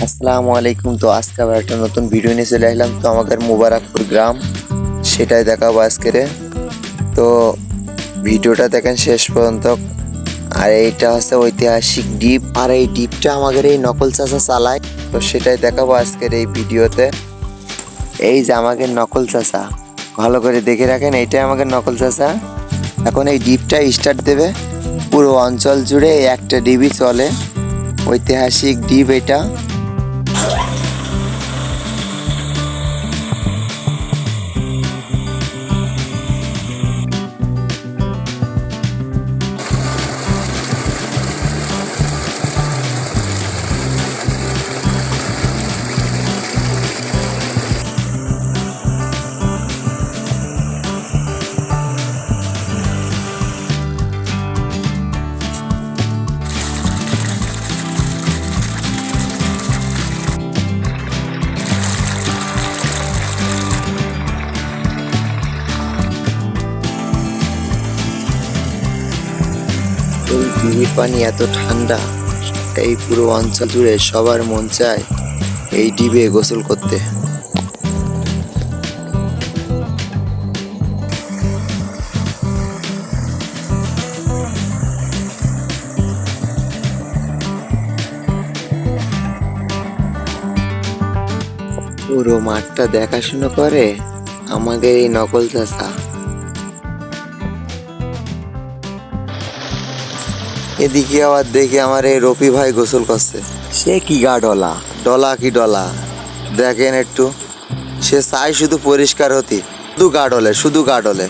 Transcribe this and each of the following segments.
আসসালামু আলাইকুম। তো আজকে আবার একটা নতুন ভিডিও নিয়ে চলে আসলাম। তো আমাদের মুবারকপুর গ্রাম, সেটাই দেখাবো আজকের। তো ভিডিওটা দেখেন শেষ পর্যন্ত। আর এইটা হচ্ছে ঐতিহাসিক দ্বীপ, আর এই দ্বীপটা আমাদের এই নকল চাচা চালায়। তো সেটাই দেখাবো আজকের এই ভিডিওতে। এই যে আমাদের নকল চাচা, ভালো করে দেখে রাখেন, এইটাই আমাদের নকল চাচা। এখন এই দ্বীপটা স্টার্ট দেবে। পুরো অঞ্চল জুড়ে এই একটা দ্বীপই চলে, ঐতিহাসিক দ্বীপ এটা। এই দিঘির পানি এত ঠান্ডা, এই পুরো অঞ্চল জুড়ে সবার মন চায় এই ডিবে গোসল করতে। পুরো মাঠটা দেখাশুনো করে আমাদের এই নকল চাচা। এদিকে আবার দেখি আমার এই রফি ভাই গোসল করছে। সে কি গা ডলা, ডলা কি ডলা, দেখেন একটু। সে চাই শুধু পরিষ্কার হতে, শুধু গা ডলে, শুধু গা ডলে।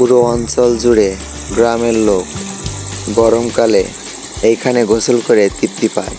পুরো অঞ্চল জুড়ে গ্রামের লোক গরমকালে এইখানে গোসল করে তৃপ্তি পায়।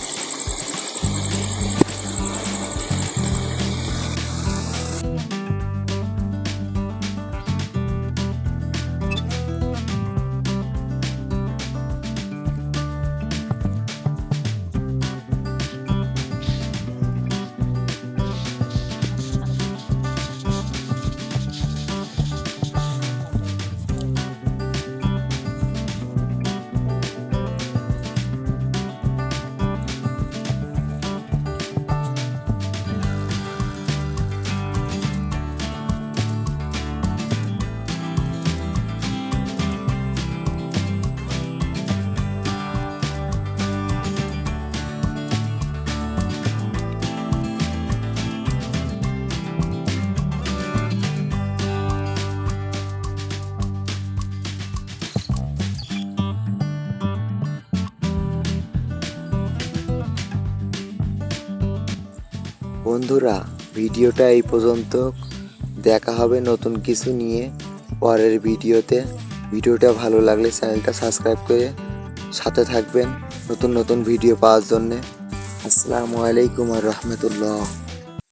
বন্ধুরা, ভিডিওটা এই পর্যন্ত। দেখা হবে নতুন কিছু নিয়ে পরের ভিডিওতে। ভিডিওটা ভালো লাগলে চ্যানেলটা সাবস্ক্রাইব করে সাথে থাকবেন নতুন নতুন ভিডিও পাওয়ার জন্যে। আসসালামু আলাইকুম ওয়া রাহমাতুল্লাহ।